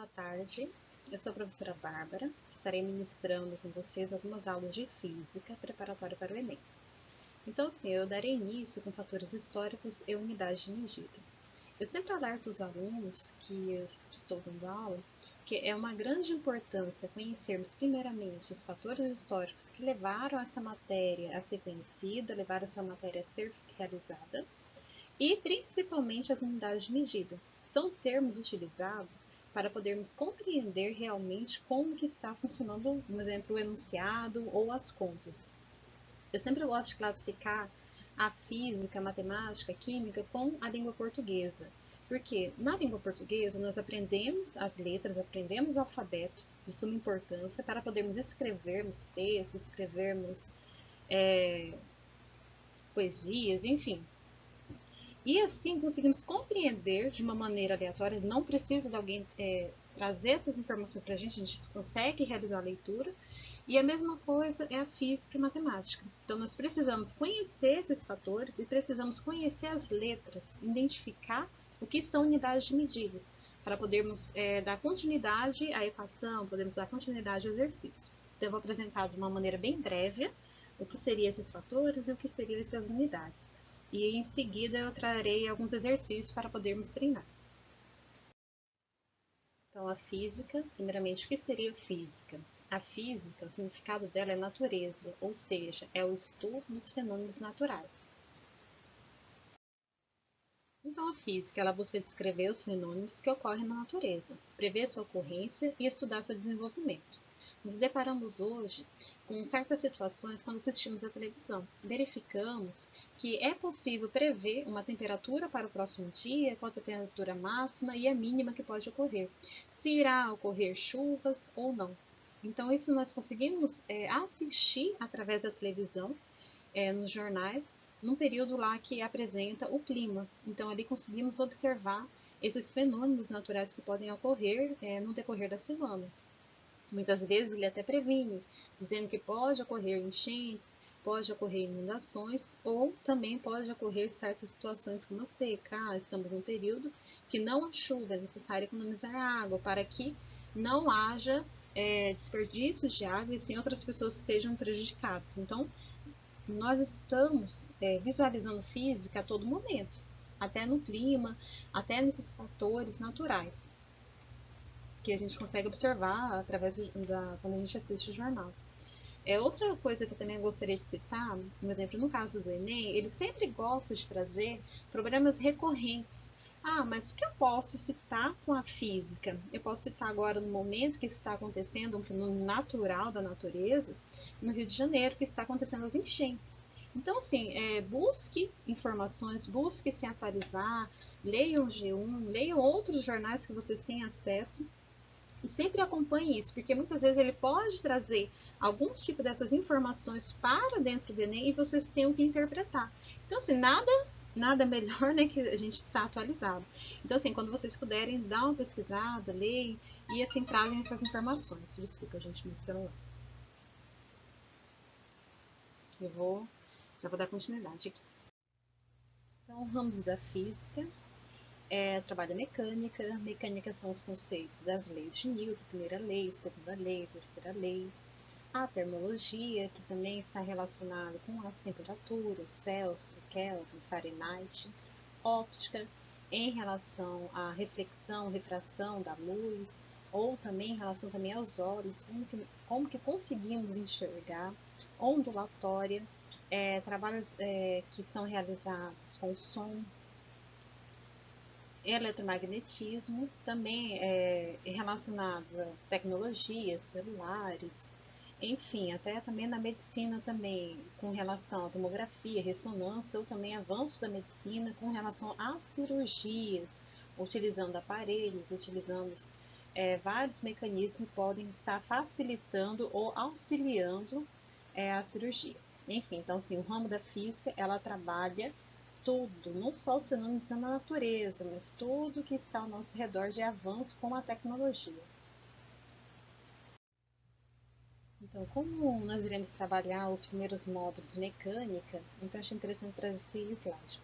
Boa tarde, eu sou a professora Bárbara, estarei ministrando com vocês algumas aulas de Física preparatória para o Enem. Então, assim, eu darei início com fatores históricos e unidade de medida. Eu sempre alerto os alunos que eu estou dando aula que é uma grande importância conhecermos primeiramente os fatores históricos que levaram essa matéria a ser conhecida, levaram essa matéria a ser realizada, e principalmente as unidades de medida. São termos utilizados para podermos compreender realmente como que está funcionando, por exemplo, o enunciado ou as contas. Eu sempre gosto de classificar a física, a matemática, a química com a língua portuguesa, porque na língua portuguesa nós aprendemos as letras, aprendemos o alfabeto de suma importância para podermos escrevermos textos, escrevermos poesias, enfim. E assim conseguimos compreender de uma maneira aleatória, não precisa de alguém trazer essas informações para a gente consegue realizar a leitura. E a mesma coisa é a física e matemática. Então nós precisamos conhecer esses fatores e precisamos conhecer as letras, identificar o que são unidades de medidas, para podermos dar continuidade à equação, podemos dar continuidade ao exercício. Então eu vou apresentar de uma maneira bem breve o que seriam esses fatores e o que seriam essas unidades. E em seguida eu trarei alguns exercícios para podermos treinar. Então, a física, primeiramente, o que seria física? A física, o significado dela é natureza, ou seja, é o estudo dos fenômenos naturais. Então, a física, ela busca descrever os fenômenos que ocorrem na natureza, prever sua ocorrência e estudar seu desenvolvimento. Nos deparamos hoje com certas situações quando assistimos à televisão. Verificamos que é possível prever uma temperatura para o próximo dia, qual a temperatura máxima e a mínima que pode ocorrer, se irá ocorrer chuvas ou não. Então, isso nós conseguimos assistir através da televisão, nos jornais, num período lá que apresenta o clima. Então, ali conseguimos observar esses fenômenos naturais que podem ocorrer no decorrer da semana. Muitas vezes ele até previne, dizendo que pode ocorrer enchentes, pode ocorrer inundações ou também pode ocorrer certas situações como a seca. Estamos num período que não há chuva, é necessário economizar água para que não haja desperdícios de água e sim outras pessoas sejam prejudicadas. Então, nós estamos visualizando física a todo momento, até no clima, até nesses fatores naturais que a gente consegue observar através quando a gente assiste o jornal. Outra coisa que eu também gostaria de citar, um exemplo no caso do Enem, ele sempre gosta de trazer problemas recorrentes. Ah, mas o que eu posso citar com a física? Eu posso citar agora no momento que está acontecendo um fenômeno natural da natureza, no Rio de Janeiro, que está acontecendo as enchentes. Então, assim, busque informações, busque se atualizar, leiam o G1, leiam outros jornais que vocês têm acesso, e sempre acompanhe isso, porque muitas vezes ele pode trazer algum tipo dessas informações para dentro do Enem e vocês tenham que interpretar. Então, assim, nada melhor, né, que a gente estar atualizado. Então, assim, quando vocês puderem, dá uma pesquisada, leem e, assim, trazem essas informações. Desculpa, gente, meu celular. Já vou dar continuidade aqui. Então, ramos da física. Trabalha mecânica. Mecânica são os conceitos das leis de Newton, primeira lei, segunda lei, terceira lei. A termologia, que também está relacionada com as temperaturas, Celsius, Kelvin, Fahrenheit. Óptica, em relação à reflexão, refração da luz, ou também em relação também aos olhos, como que conseguimos enxergar. Ondulatória, trabalhos que são realizados com som. Eletromagnetismo, também relacionados a tecnologias, celulares, enfim, até também na medicina também, com relação à tomografia, ressonância, ou também avanço da medicina com relação às cirurgias, utilizando aparelhos, utilizando vários mecanismos que podem estar facilitando ou auxiliando a cirurgia. Enfim, então, assim, o ramo da física, ela trabalha tudo, não só os fenômenos da natureza, mas tudo que está ao nosso redor de avanço com a tecnologia. Então, como nós iremos trabalhar os primeiros módulos de mecânica, então achei interessante trazer esse slide.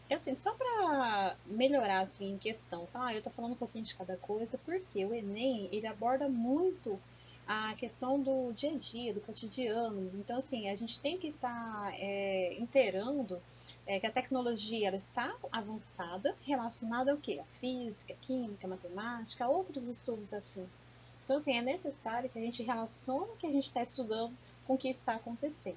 É assim, só para melhorar assim em questão, tá? Eu tô falando um pouquinho de cada coisa, porque o Enem, ele aborda muito a questão do dia a dia, do cotidiano. Então, assim, a gente tem que estar inteirando que a tecnologia ela está avançada, relacionada ao quê? A física, a química, a matemática, a outros estudos afins. Então, assim, é necessário que a gente relacione o que a gente está estudando com o que está acontecendo.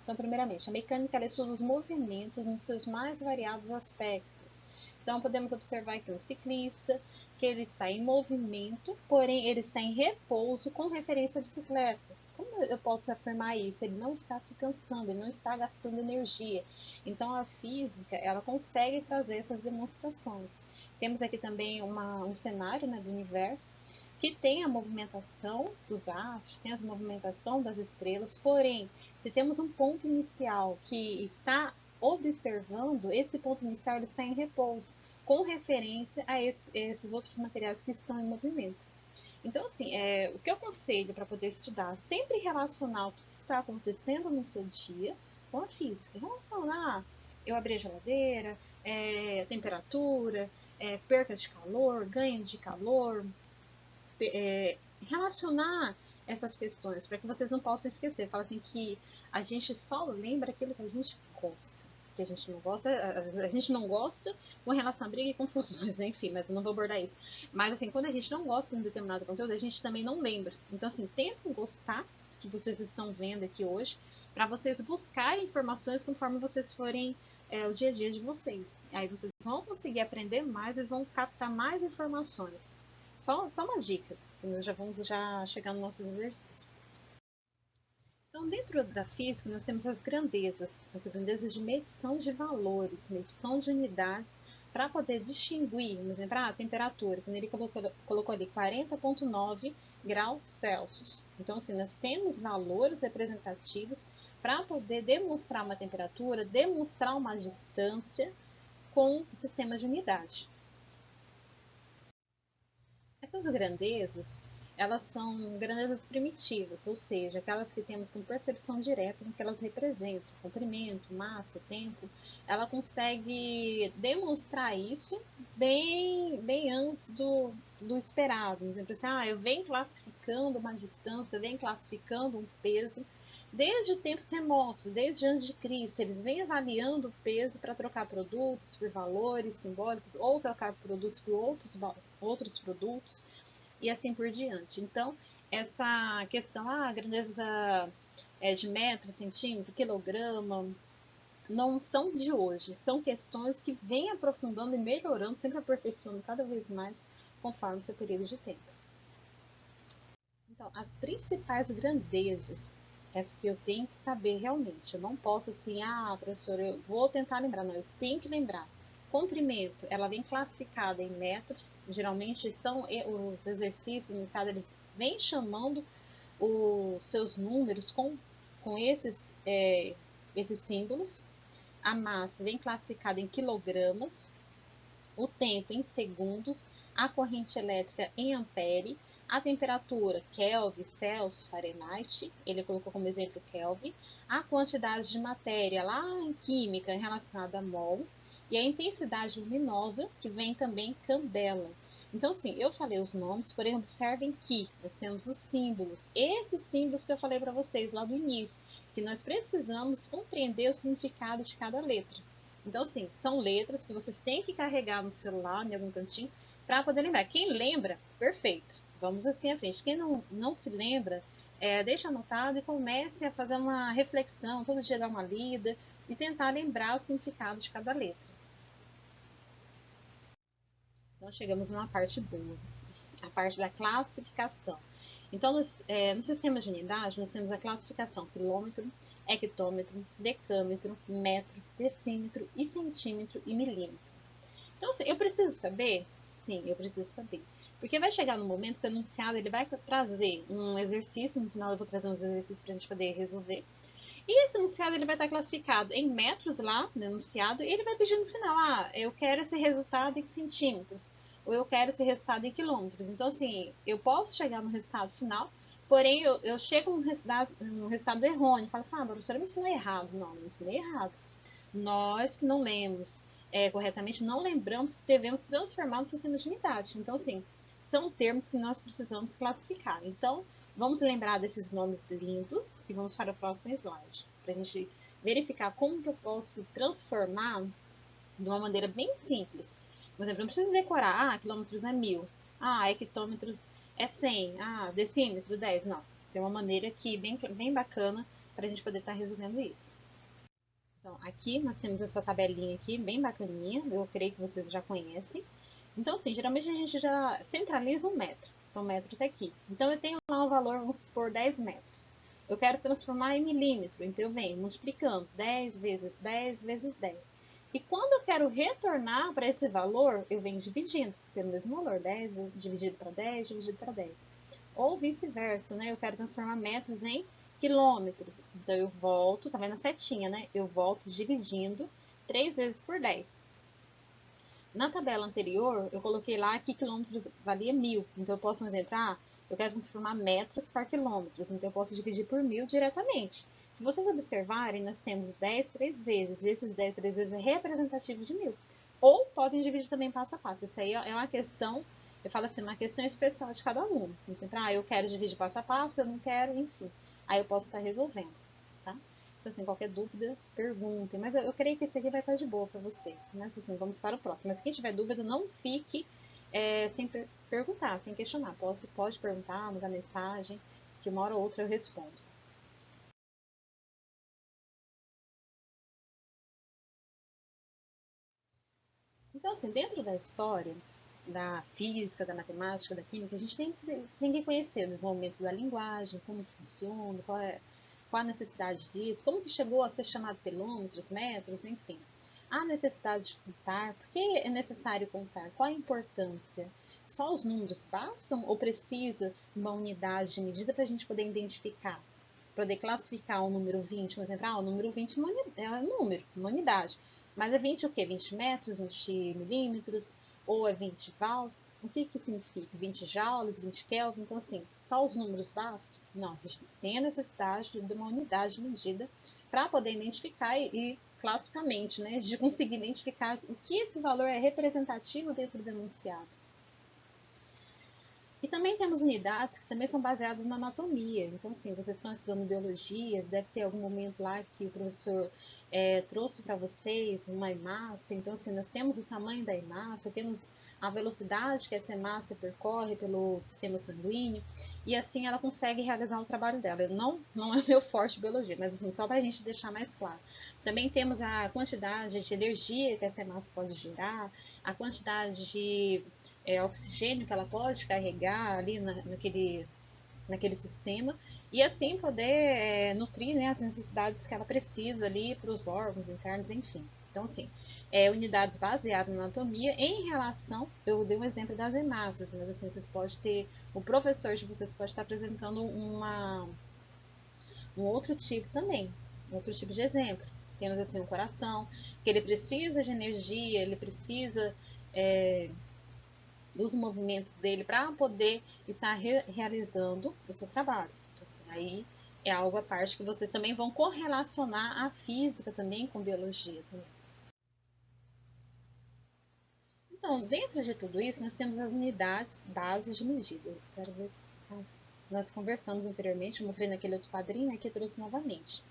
Então, primeiramente, a mecânica ela estuda os movimentos nos seus mais variados aspectos. Então, podemos observar que um ciclista, que ele está em movimento, porém ele está em repouso com referência à bicicleta. Como eu posso afirmar isso? Ele não está se cansando, ele não está gastando energia. Então, a física, ela consegue trazer essas demonstrações. Temos aqui também um cenário, né, do universo, que tem a movimentação dos astros, tem a movimentação das estrelas, porém, se temos um ponto inicial que está observando, esse ponto inicial ele está em repouso, com referência a esses outros materiais que estão em movimento. Então, assim, o que eu aconselho para poder estudar, sempre relacionar o que está acontecendo no seu dia com a física. Relacionar, eu abri a geladeira, temperatura, perca de calor, ganho de calor, relacionar essas questões para que vocês não possam esquecer. Fala assim que a gente só lembra aquilo que a gente gosta. Que a gente não gosta, às vezes a gente não gosta com relação a briga e confusões, né? Enfim, mas eu não vou abordar isso. Mas assim, quando a gente não gosta de um determinado conteúdo, a gente também não lembra. Então, assim, tentem gostar do que vocês estão vendo aqui hoje, para vocês buscarem informações conforme vocês forem o dia a dia de vocês. Aí vocês vão conseguir aprender mais e vão captar mais informações. Só uma dica, que nós já vamos chegar nos nossos exercícios. Então, dentro da física, nós temos as grandezas de medição de valores, medição de unidades, para poder distinguir, por exemplo, a temperatura, quando ele colocou ali 40,9 graus Celsius. Então, assim, nós temos valores representativos para poder demonstrar uma temperatura, demonstrar uma distância com sistemas de unidade. Essas grandezas, elas são grandezas primitivas, ou seja, aquelas que temos com percepção direta do que elas representam, comprimento, massa, tempo. Ela consegue demonstrar isso bem antes do esperado. Por exemplo, assim, eu venho classificando uma distância, venho classificando um peso desde tempos remotos, desde antes de Cristo. Eles vêm avaliando o peso para trocar produtos por valores simbólicos ou trocar produtos por outros produtos e assim por diante. Então, essa questão, a grandeza de metro, centímetro, quilograma, não são de hoje, são questões que vêm aprofundando e melhorando, sempre aperfeiçoando cada vez mais conforme o seu período de tempo. Então, as principais grandezas, essa que eu tenho que saber realmente. Eu não posso assim, professora, eu vou tentar lembrar. Não, eu tenho que lembrar. Comprimento, ela vem classificada em metros. Geralmente são os exercícios iniciados, eles vêm chamando os seus números com esses símbolos. A massa vem classificada em quilogramas, o tempo em segundos, a corrente elétrica em ampere, a temperatura Kelvin, Celsius, Fahrenheit, ele colocou como exemplo Kelvin, a quantidade de matéria lá em química relacionada a mol, e a intensidade luminosa, que vem também candela. Então, assim, eu falei os nomes, porém, observem que nós temos os símbolos. Esses símbolos que eu falei para vocês lá do início, que nós precisamos compreender o significado de cada letra. Então, assim, são letras que vocês têm que carregar no celular, em algum cantinho, para poder lembrar. Quem lembra, perfeito. Vamos assim à frente. Quem não se lembra, deixa anotado e comece a fazer uma reflexão, todo dia dar uma lida e tentar lembrar o significado de cada letra. Então, chegamos numa parte boa, a parte da classificação. Então, no sistema de unidade, nós temos a classificação quilômetro, hectômetro, decâmetro, metro, decímetro e centímetro e milímetro. Então, assim, eu preciso saber? Sim, eu preciso saber. Porque vai chegar no momento que o enunciado ele vai trazer um exercício, no final eu vou trazer uns exercícios para a gente poder resolver. E esse enunciado ele vai estar classificado em metros lá, no enunciado, e ele vai pedir no final, eu quero esse resultado em centímetros, ou eu quero esse resultado em quilômetros. Então, assim, eu posso chegar no resultado final, porém eu chego num resultado errôneo, falo assim, a professora me ensinou errado. Não, me ensinei errado. nós que não lemos corretamente, não lembramos que devemos transformar no sistema de unidade. Então, assim, são termos que nós precisamos classificar. Então, vamos lembrar desses nomes lindos e vamos para o próximo slide, para a gente verificar como que eu posso transformar de uma maneira bem simples. Por exemplo, não precisa decorar, quilômetros é 1000, hectômetros é 100, decímetro 10, não. Tem uma maneira aqui bem bacana para a gente poder estar resolvendo isso. Então, aqui nós temos essa tabelinha aqui, bem bacaninha, eu creio que vocês já conhecem. Então, assim, geralmente a gente já centraliza um metro. Então, o metro está aqui. Então, eu tenho lá um valor, vamos supor, 10 metros. Eu quero transformar em milímetro, então eu venho multiplicando 10 vezes 10 vezes 10. E quando eu quero retornar para esse valor, eu venho dividindo pelo mesmo valor, 10 dividido para 10, dividido para 10. Ou vice-versa, né? Eu quero transformar metros em quilômetros. Então, eu volto, tá vendo a setinha, né? Eu volto dividindo 3 vezes por 10. Na tabela anterior, eu coloquei lá que quilômetros valia 1000. Então, eu posso, por exemplo, eu quero transformar metros para quilômetros. Então, eu posso dividir por 1000 diretamente. Se vocês observarem, nós temos 10 três vezes. E esses 10 três vezes é representativo de 1000. Ou podem dividir também passo a passo. Isso aí é uma questão, eu falo assim, uma questão especial de cada aluno. Como sempre, eu quero dividir passo a passo, eu não quero, enfim. Aí eu posso estar resolvendo, tá? Então, assim, qualquer dúvida, perguntem. Mas eu creio que esse aqui vai estar de boa para vocês, né? Assim, vamos para o próximo. Mas quem tiver dúvida, não fique sem perguntar, sem questionar. Pode perguntar, mandar mensagem, que uma hora ou outra eu respondo. Então, assim, dentro da história da física, da matemática, da química, a gente tem que conhecer o desenvolvimento da linguagem, como funciona, qual a necessidade disso, como que chegou a ser chamado quilômetros, metros, enfim. Há necessidade de contar, por que é necessário contar, qual a importância? Só os números bastam ou precisa uma unidade de medida para a gente poder identificar? Poder classificar o número 20, por exemplo, o número 20 é um número, uma unidade. Mas é 20 o quê? 20 metros, 20 milímetros, ou é 20 volts? O que que significa? 20 joules, 20 Kelvin? Então, assim, só os números bastam? Não, a gente tem a necessidade de uma unidade de medida para poder identificar e classicamente, né, de conseguir identificar o que esse valor é representativo dentro do enunciado. E também temos unidades que também são baseadas na anatomia. Então, assim, vocês estão estudando biologia, deve ter algum momento lá que o professor trouxe para vocês uma hemácia. Então, assim, nós temos o tamanho da hemácia, temos a velocidade que essa hemácia percorre pelo sistema sanguíneo, e assim ela consegue realizar o trabalho dela. Não é meu forte biologia, mas assim, só para a gente deixar mais claro. Também temos a quantidade de energia que essa hemácia pode gerar, a quantidade de oxigênio que ela pode carregar ali naquele sistema e assim poder nutrir, né, as necessidades que ela precisa ali para os órgãos internos, enfim. Então, assim, unidades baseadas na anatomia em relação, eu dei um exemplo das hemácias, mas assim, vocês podem ter, o professor de vocês pode estar apresentando um outro tipo também, um outro tipo de exemplo. Temos assim o coração, que ele precisa de energia, ele precisa dos movimentos dele para poder estar realizando o seu trabalho. Então, assim, aí é algo à parte que vocês também vão correlacionar a física também com biologia também. Então, dentro de tudo isso, nós temos as unidades bases de medida. Quero ver se nós conversamos anteriormente, eu mostrei naquele outro quadrinho, aqui eu trouxe novamente.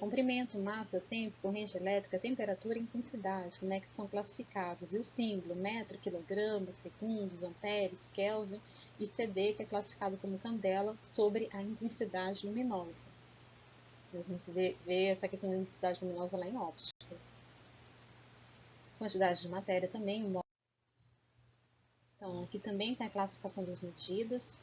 Comprimento, massa, tempo, corrente elétrica, temperatura e intensidade, como é que são classificados. E o símbolo, metro, quilograma, segundos, amperes, Kelvin e CD, que é classificado como candela, sobre a intensidade luminosa. Nós vamos ver essa questão da intensidade luminosa lá em óptica. Quantidade de matéria também. Então, aqui também tem a classificação das medidas.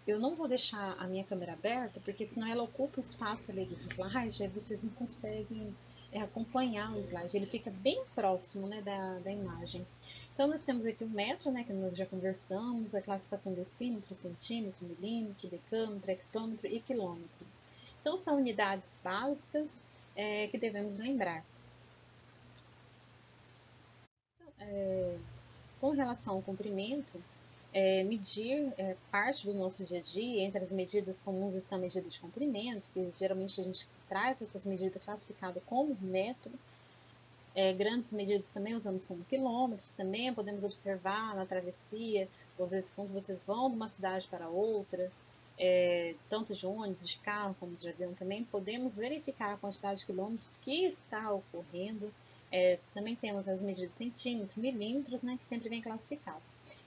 Eu não vou deixar a minha câmera aberta, porque senão ela ocupa o espaço ali do slide, aí vocês não conseguem acompanhar o slide. Ele fica bem próximo, né, da imagem. Então, nós temos aqui o metro, né, que nós já conversamos, a classificação decímetro, centímetro, milímetro, decâmetro, hectômetro e quilômetros. Então, são unidades básicas que devemos lembrar. Com relação ao comprimento, medir parte do nosso dia a dia. Entre as medidas comuns está a medida de comprimento, que geralmente a gente traz essas medidas classificadas como metro. Grandes medidas também usamos como quilômetros, também podemos observar na travessia, ou às vezes quando vocês vão de uma cidade para outra, tanto de ônibus, de carro, como de avião também, podemos verificar a quantidade de quilômetros que está ocorrendo. Também temos as medidas de centímetros, milímetros, né, que sempre vem classificado.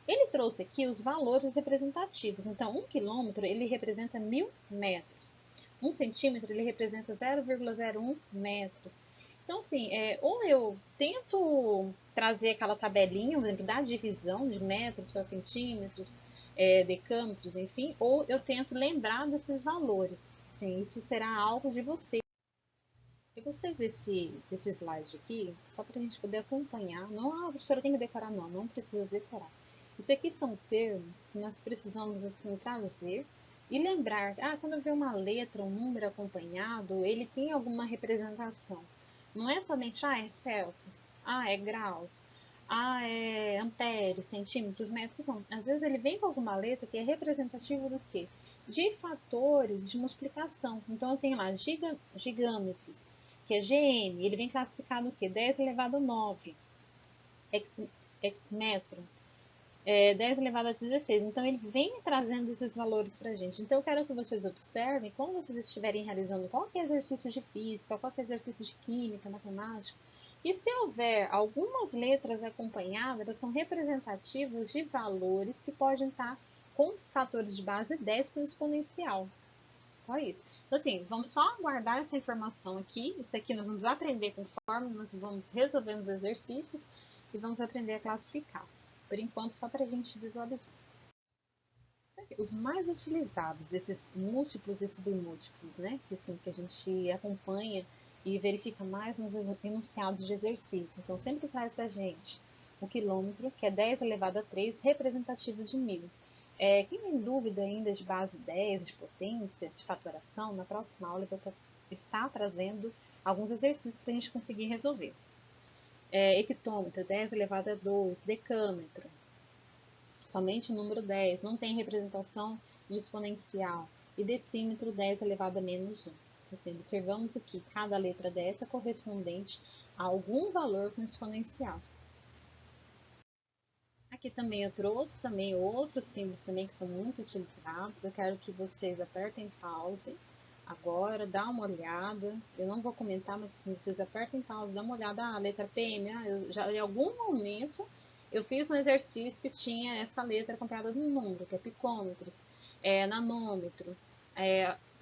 Ele trouxe aqui os valores representativos. Então, 1 quilômetro ele representa 1000 metros. 1 centímetro ele representa 0,01 metros. Então, assim, ou eu tento trazer aquela tabelinha, por exemplo, da divisão de metros para centímetros, decâmetros, enfim, ou eu tento lembrar desses valores. Sim, isso será algo de você. Eu gostei desse slide aqui, só para a gente poder acompanhar. Não, a professora tem que decorar, não, não precisa decorar. Isso aqui são termos que nós precisamos assim trazer e lembrar. Quando eu ver uma letra, um número acompanhado, ele tem alguma representação. Não é somente, é Celsius, é graus, é amperes, centímetros, metros, não. Às vezes ele vem com alguma letra que é representativa do quê? De fatores de multiplicação. Então eu tenho lá gigâmetros, que é GM, ele vem classificado o quê? 10 elevado a 9, hexmetro, 10 elevado a 16. Então, ele vem trazendo esses valores para a gente. Então, eu quero que vocês observem, quando vocês estiverem realizando qualquer exercício de física, qualquer exercício de química, matemática, e se houver algumas letras acompanhadas, elas são representativas de valores que podem estar com fatores de base 10 com exponencial. Só isso. Então, assim, vamos só guardar essa informação aqui. Isso aqui nós vamos aprender conforme nós vamos resolvendo os exercícios e vamos aprender a classificar. Por enquanto, só para a gente visualizar. Os mais utilizados desses múltiplos e submúltiplos, né? Que, assim, que a gente acompanha e verifica mais nos enunciados de exercício. Então, sempre traz para a gente o quilômetro, que é 10 elevado a 3, representativo de 1000. Quem tem dúvida ainda de base 10, de potência, de fatoração, na próxima aula eu vou estar trazendo alguns exercícios para a gente conseguir resolver. Hectômetro, 10 elevado a 2, decâmetro, somente o número 10, não tem representação de exponencial, e decímetro, 10 elevado a menos 1. Então, assim, observamos aqui, cada letra dessa é correspondente a algum valor com exponencial. Aqui também eu trouxe também outros símbolos também que são muito utilizados. Eu quero que vocês apertem pause agora, dá uma olhada. Eu não vou comentar, mas assim, vocês apertem pause, dá uma olhada. A letra PM, eu já em algum momento eu fiz um exercício que tinha essa letra acompanhada de um número, que é picômetros, nanômetro.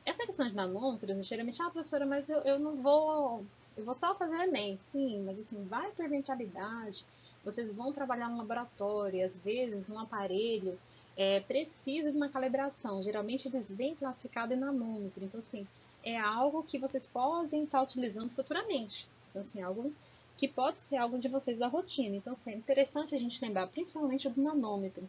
Essa questão de nanômetro, geralmente, professora, mas eu não vou, eu vou só fazer Enem. Sim, mas assim, vai por eventualidade. Vocês vão trabalhar no laboratório, às vezes um aparelho precisa de uma calibração. Geralmente eles vêm classificados em nanômetro. Então, assim, é algo que vocês podem estar utilizando futuramente. Então, assim, algo que pode ser algo de vocês da rotina. Então, assim, é interessante a gente lembrar, principalmente do nanômetro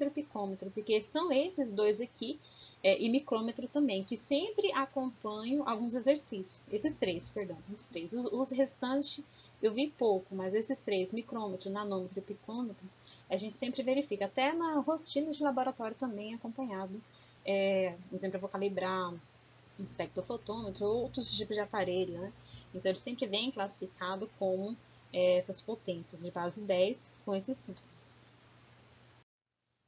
e picômetro, porque são esses dois aqui, e micrômetro também, que sempre acompanham alguns exercícios. Esses três, perdão, os três. Os restantes eu vi pouco, mas esses três, micrômetro, nanômetro e picômetro, a gente sempre verifica, até na rotina de laboratório também acompanhado. Por exemplo, eu vou calibrar um espectrofotômetro ou outros tipos de aparelho, né? Então, ele sempre vem classificado como essas potências de base 10 com esses símbolos.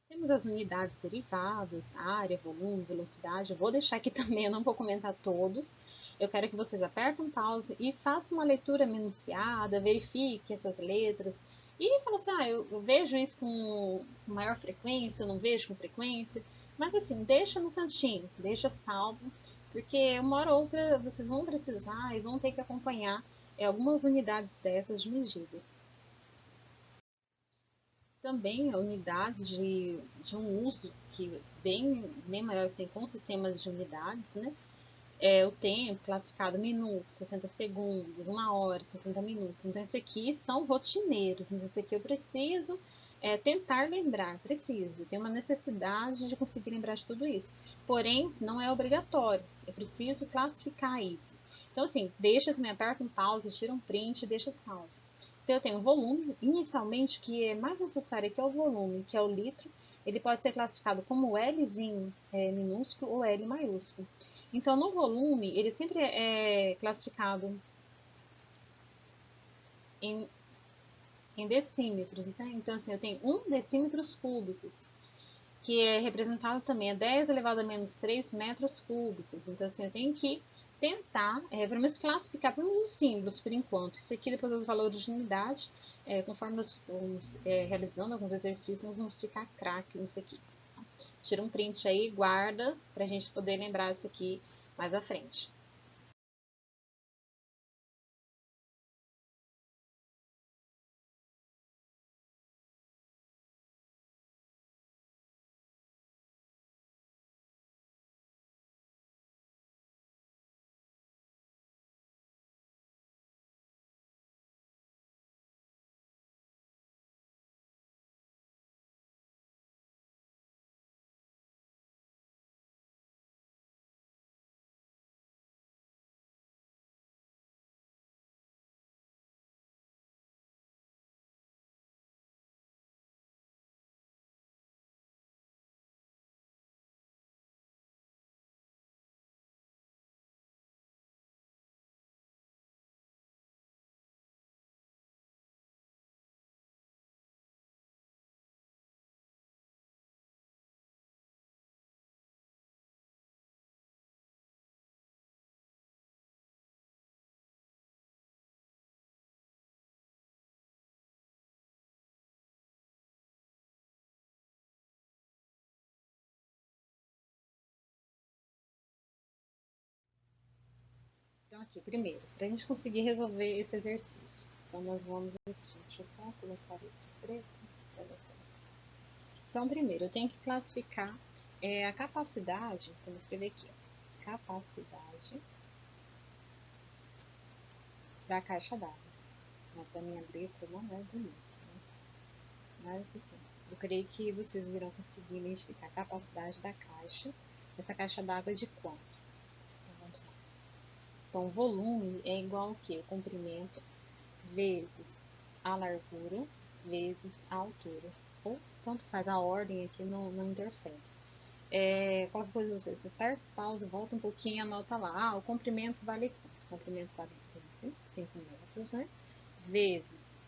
Temos as unidades derivadas, área, volume, velocidade. Eu vou deixar aqui também, eu não vou comentar todos. Eu quero que vocês apertem pause e façam uma leitura minuciada, verifique essas letras. E fala assim, eu vejo isso com maior frequência, eu não vejo com frequência. Mas assim, deixa no cantinho, deixa salvo, porque uma hora ou outra vocês vão precisar e vão ter que acompanhar algumas unidades dessas de medida. Também unidades de um uso que bem maior assim, com sistemas de unidades, né? O tempo classificado minutos, 60 segundos, 1 hora, 60 minutos. Então, esse aqui são rotineiros. Então, esse aqui eu preciso tentar lembrar, preciso. Tenho uma necessidade de conseguir lembrar de tudo isso. Porém, não é obrigatório. Eu preciso classificar isso. Então, assim, deixa também, aperta um pause, tira um print, deixa salvo. Então, eu tenho o volume, inicialmente, que é mais necessário, que é o volume, que é o litro. Ele pode ser classificado como Lzinho minúsculo ou L maiúsculo. Então, no volume, ele sempre é classificado em decímetros. Então, assim, eu tenho 1 decímetros cúbicos, que é representado também a 10 elevado a menos 3 metros cúbicos. Então, assim, eu tenho que tentar, pelo menos classificar pelo menos os símbolos por enquanto. Isso aqui, depois os valores de unidade, conforme nós vamos realizando alguns exercícios, nós vamos ficar craque nisso aqui. Tira um print aí, guarda, para a gente poder lembrar disso aqui mais à frente. Então, aqui, primeiro, para a gente conseguir resolver esse exercício. Então, nós vamos aqui, deixa eu só colocar a letra preta, se vai dar certo. Então, primeiro, eu tenho que classificar a capacidade, vamos escrever aqui, ó, capacidade da caixa d'água. Nossa, a minha letra não é bonita, né? Mas, assim, eu creio que vocês irão conseguir identificar a capacidade da caixa. Essa caixa d'água é de quanto? Então, vamos lá. Então, o volume é igual ao quê? O comprimento vezes a largura vezes a altura. Ou tanto faz, a ordem aqui não interfere. Qualquer coisa você aperta, pausa, volta um pouquinho e anota lá. O comprimento vale quanto? O comprimento vale 5 metros, né? Vezes.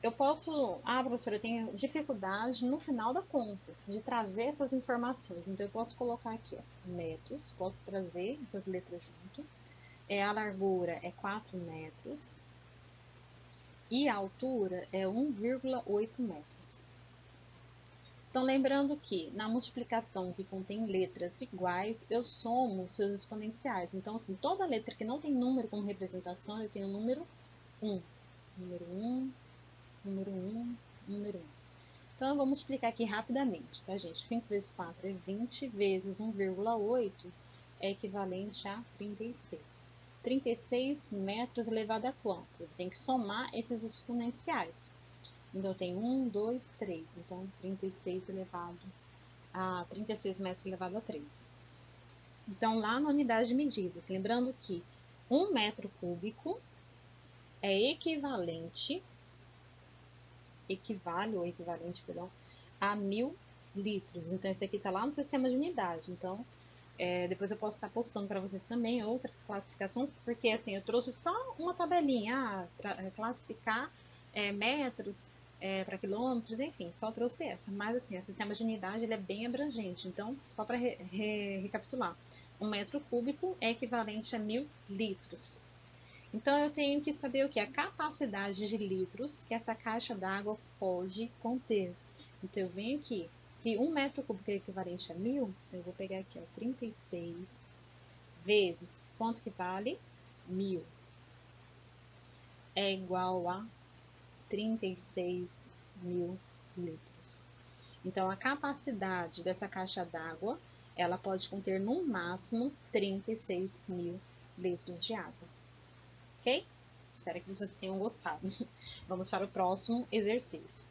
Eu posso... professora, eu tenho dificuldade no final da conta de trazer essas informações. Então, eu posso colocar aqui, ó, metros. Posso trazer essas letras junto. A largura é 4 metros. E a altura é 1,8 metros. Então, lembrando que na multiplicação que contém letras iguais, eu somo seus exponenciais. Então, assim, toda letra que não tem número como representação, eu tenho o número 1. Número 1, número 1, número 1. Então, eu vou multiplicar aqui rapidamente, tá, gente? 5 vezes 4 é 20, vezes 1,8 é equivalente a 36. 36 metros elevado a quanto? Eu tenho que somar esses exponenciais. Então, eu tenho 1, 2, 3. Então, 36 metros elevado a 3. Então, lá na unidade de medidas, lembrando que 1 metro cúbico é equivalente a 1000 litros. Então, esse aqui está lá no sistema de unidade. Então, depois eu posso estar postando para vocês também outras classificações, porque assim, eu trouxe só uma tabelinha, para classificar metros para quilômetros, enfim, só trouxe essa. Mas assim, o sistema de unidade ele é bem abrangente, então, só para recapitular. 1 metro cúbico é equivalente a 1000 litros. Então, eu tenho que saber o que? A capacidade de litros que essa caixa d'água pode conter. Então, eu venho aqui. Se 1 metro cúbico é equivalente a 1000, eu vou pegar aqui, ó, 36 vezes, quanto que vale? 1000. É igual a 36 mil litros. Então, a capacidade dessa caixa d'água, ela pode conter no máximo 36 mil litros de água. Ok? Espero que vocês tenham gostado. Vamos para o próximo exercício.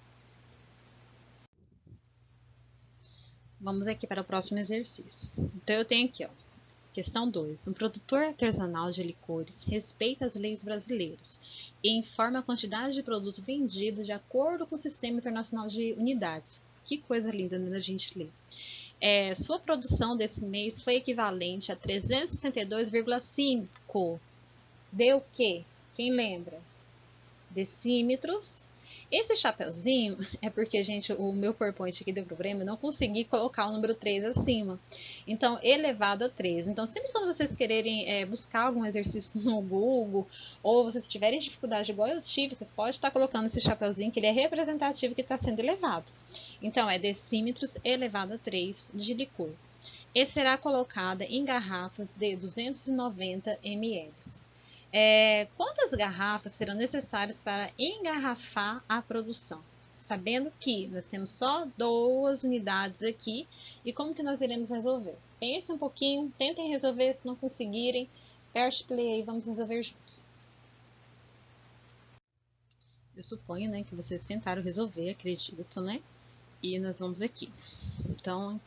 Vamos aqui para o próximo exercício. Então, eu tenho aqui, ó, questão 2. Um produtor artesanal de licores respeita as leis brasileiras e informa a quantidade de produto vendido de acordo com o Sistema Internacional de Unidades. Que coisa linda, né, a gente ler. Sua produção desse mês foi equivalente a 362,5. Deu o quê? Quem lembra? decímetros. Esse chapeuzinho é porque, gente, o meu PowerPoint aqui deu problema, eu não consegui colocar o número 3 acima. Então, elevado a 3. Então, sempre quando vocês quererem buscar algum exercício no Google, ou vocês tiverem dificuldade igual eu tive, vocês podem estar colocando esse chapeuzinho, que ele é representativo, que está sendo elevado. Então, é decímetros elevado a 3 de licor. E será colocada em garrafas de 290 ml. Quantas garrafas serão necessárias para engarrafar a produção? Sabendo que nós temos só 2 unidades aqui, e como que nós iremos resolver? Pense um pouquinho, tentem resolver, se não conseguirem, aperte play aí, vamos resolver juntos. Eu suponho, né, que vocês tentaram resolver, acredito, né? E nós vamos aqui. Então,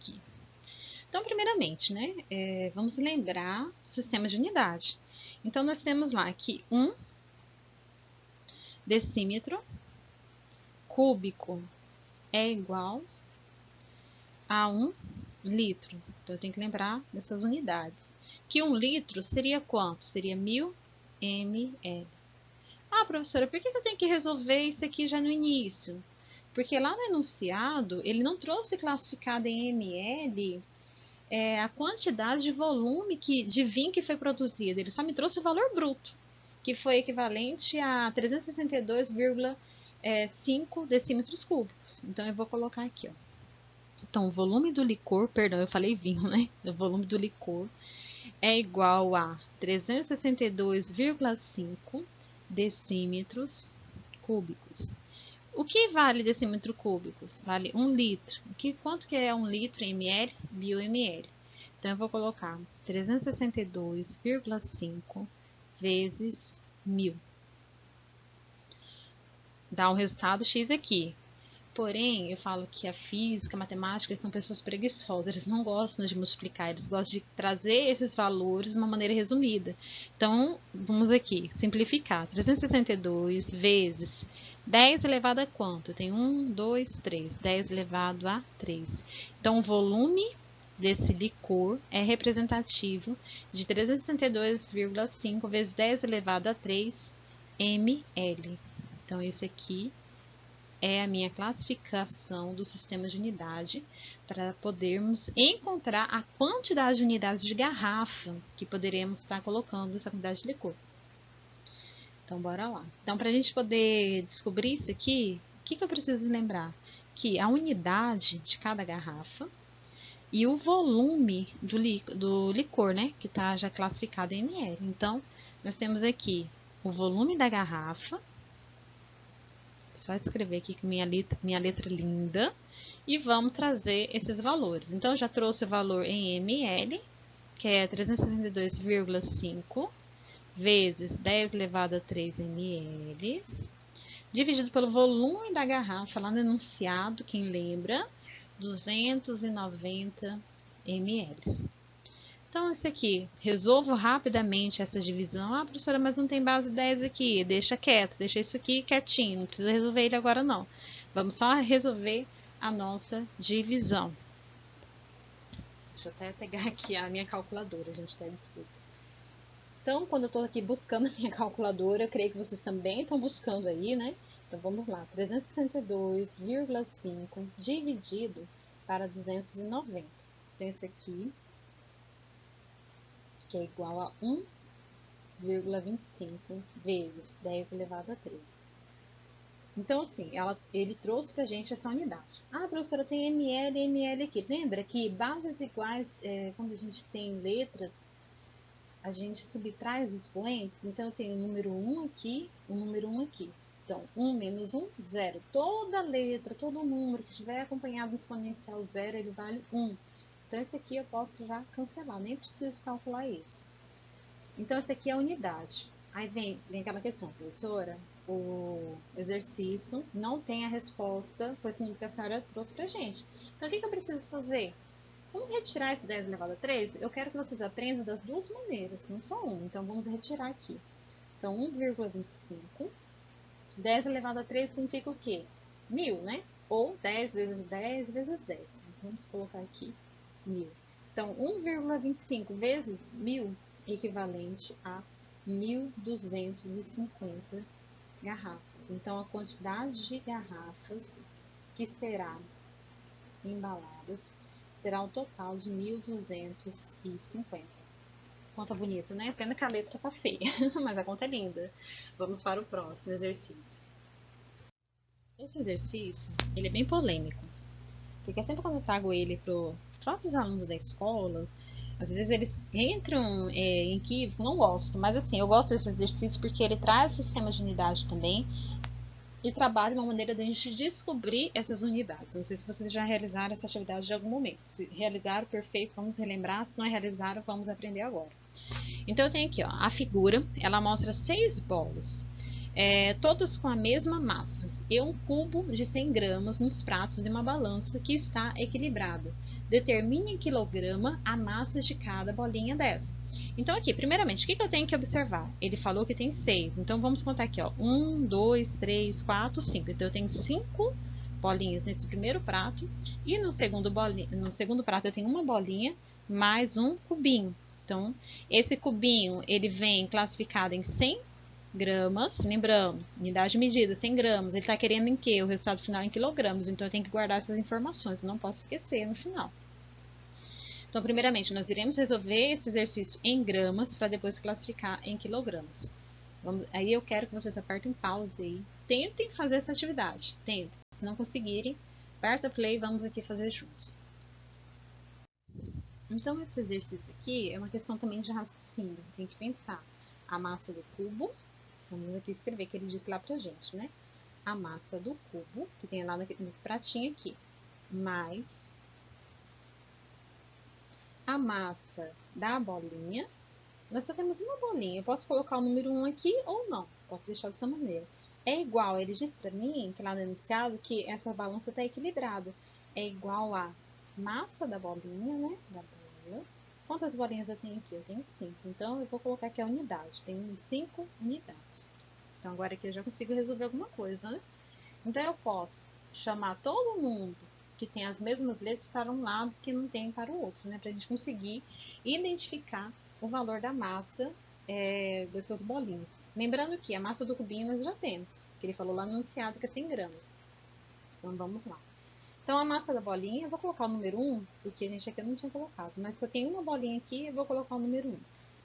primeiramente, né, vamos lembrar o sistema de unidade. Então, nós temos lá que 1 decímetro cúbico é igual a 1 litro. Então, eu tenho que lembrar dessas unidades. Que 1 litro seria quanto? Seria 1000 ml. Ah, professora, por que eu tenho que resolver isso aqui já no início? Porque lá no enunciado, ele não trouxe classificado em ml a quantidade de volume de vinho que foi produzido. Ele só me trouxe o valor bruto, que foi equivalente a 362,5 decímetros cúbicos. Então, eu vou colocar aqui, ó. Então, o volume do licor, perdão, eu falei vinho, né? O volume do licor é igual a 362,5 decímetros cúbicos. O que vale decímetro cúbicos? Vale 1 litro. Quanto que é 1 litro em ml? 1000 ml. Então, eu vou colocar 362,5 vezes 1000. Dá um resultado X aqui. Porém, eu falo que a física, a matemática, eles são pessoas preguiçosas, eles não gostam de multiplicar, eles gostam de trazer esses valores de uma maneira resumida. Então, vamos aqui, simplificar. 362 vezes 10 elevado a quanto? Tem 1, 2, 3. 10 elevado a 3. Então, o volume desse licor é representativo de 362,5 vezes 10 elevado a 3 ml. Então, esse aqui é a minha classificação do sistema de unidade para podermos encontrar a quantidade de unidades de garrafa que poderemos estar colocando essa quantidade de licor. Então, bora lá. Então, para a gente poder descobrir isso aqui, o que eu preciso lembrar? Que a unidade de cada garrafa e o volume do licor, né, que está já classificado em ml. Então, nós temos aqui o volume da garrafa. Só escrever aqui com minha letra linda e vamos trazer esses valores. Então, já trouxe o valor em ml, que é 362,5 vezes 10 elevado a 3 ml, dividido pelo volume da garrafa, lá no enunciado, quem lembra, 290 ml. Então, esse aqui, resolvo rapidamente essa divisão. Ah, professora, mas não tem base 10 aqui. Deixa quieto, deixa isso aqui quietinho. Não precisa resolver ele agora, não. Vamos só resolver a nossa divisão. Deixa eu até pegar aqui a minha calculadora, gente, tá? Desculpa. Então, quando eu tô aqui buscando a minha calculadora, eu creio que vocês também estão buscando aí, né? Então, vamos lá. 362,5 dividido para 290. Então, esse aqui que é igual a 1,25 vezes 10 elevado a 3. Então, assim, ele trouxe para a gente essa unidade. Ah, professora, tem ml e ml aqui. Lembra que bases iguais, quando a gente tem letras, a gente subtrai os expoentes. Então, eu tenho o número 1 aqui, o número 1 aqui. Então, 1 menos 1, 0. Toda letra, todo número que estiver acompanhado do exponencial 0, ele vale 1. Então, esse aqui eu posso já cancelar, nem preciso calcular isso. Então, essa aqui é a unidade. Aí vem aquela questão, professora, o exercício não tem a resposta com esse número que a senhora trouxe pra gente. Então, o que eu preciso fazer? Vamos retirar esse 10 elevado a 3? Eu quero que vocês aprendam das duas maneiras, não só uma. Então, vamos retirar aqui. Então, 1,25. 10 elevado a 3 significa o quê? 1000, né? Ou 10 vezes 10 vezes 10. Então, vamos colocar aqui 1000. Então, 1,25 vezes 1000 equivalente a 1.250 garrafas. Então, a quantidade de garrafas que será embaladas será um total de 1.250. Conta bonita, né? Pena que a letra tá feia, mas a conta é linda. Vamos para o próximo exercício. Esse exercício, ele é bem polêmico, porque sempre quando eu trago ele para os próprios alunos da escola, às vezes eles entram em equívoco, não gosto, mas assim, eu gosto desse exercício porque ele traz o sistema de unidade também e trabalha uma maneira da gente descobrir essas unidades. Não sei se vocês já realizaram essa atividade de algum momento. Se realizaram, perfeito, vamos relembrar. Se não realizaram, vamos aprender agora. Então eu tenho aqui, ó, a figura, ela mostra 6 bolas, todas com a mesma massa, e um cubo de 100 gramas nos pratos de uma balança que está equilibrada. Determine em quilograma a massa de cada bolinha dessa. Então aqui, primeiramente, o que eu tenho que observar? Ele falou que tem 6, então vamos contar aqui, ó, 1, 2, 3, 4, 5. Então eu tenho 5 bolinhas nesse primeiro prato, e no segundo prato eu tenho uma bolinha mais um cubinho. Então, esse cubinho, ele vem classificado em 100 gramas, lembrando, unidade de medida, 100 gramas, ele está querendo em quê? O resultado final em quilogramas, então eu tenho que guardar essas informações, eu não posso esquecer no final. Então, primeiramente, nós iremos resolver esse exercício em gramas, para depois classificar em quilogramas. Aí eu quero que vocês apertem pause aí, tentem fazer essa atividade, tentem. Se não conseguirem, aperta play e vamos aqui fazer juntos. Então, esse exercício aqui é uma questão também de raciocínio. Tem que pensar a massa do cubo, vamos aqui escrever que ele disse lá pra gente, né? A massa do cubo, que tem lá nesse pratinho aqui, mais a massa da bolinha. Nós só temos uma bolinha. Eu posso colocar o número 1 aqui ou não. Posso deixar dessa maneira. É igual, ele disse pra mim, que lá no enunciado, que essa balança está equilibrada. É igual a massa da bolinha, né? Da bola. Quantas bolinhas eu tenho aqui? Eu tenho 5. Então, eu vou colocar aqui a unidade. Tenho 5 unidades. Então, agora aqui eu já consigo resolver alguma coisa, né? Então, eu posso chamar todo mundo que tem as mesmas letras para um lado que não tem para o outro, né? Para a gente conseguir identificar o valor da massa dessas bolinhas. Lembrando que a massa do cubinho nós já temos, que ele falou lá no enunciado que é 100 gramas. Então, vamos lá. Então, a massa da bolinha, eu vou colocar o número 1, porque a gente aqui não tinha colocado, mas só tem uma bolinha aqui, eu vou colocar o número 1.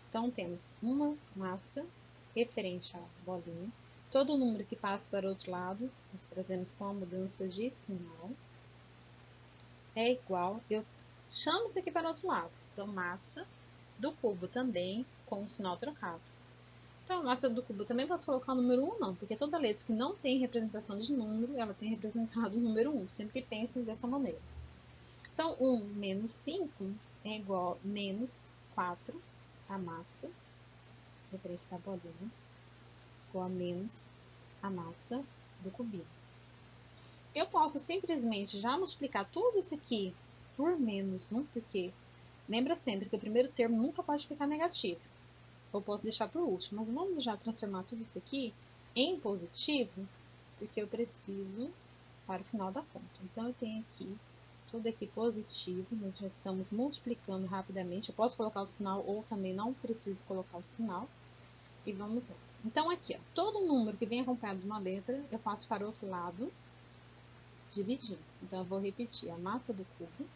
Então, temos uma massa referente à bolinha. Todo número que passa para o outro lado, nós trazemos com a mudança de sinal, é igual, eu chamo isso aqui para o outro lado. Então, massa do cubo também com o sinal trocado. Então, a massa do cubo também posso colocar o número 1, não, porque toda letra que não tem representação de número, ela tem representado o número 1, sempre que pensem dessa maneira. Então, 1 menos 5 é igual a menos 4, a massa, referente da bolinha, igual a menos a massa do cubinho. Eu posso simplesmente já multiplicar tudo isso aqui por menos 1, porque lembra sempre que o primeiro termo nunca pode ficar negativo. Eu posso deixar por último, mas vamos já transformar tudo isso aqui em positivo, porque eu preciso para o final da conta. Então, eu tenho aqui tudo aqui positivo, nós já estamos multiplicando rapidamente. Eu posso colocar o sinal ou também não preciso colocar o sinal. E vamos lá. Então, aqui, ó, todo número que vem acompanhado de uma letra, eu passo para o outro lado, dividindo. Então, eu vou repetir a massa do cubo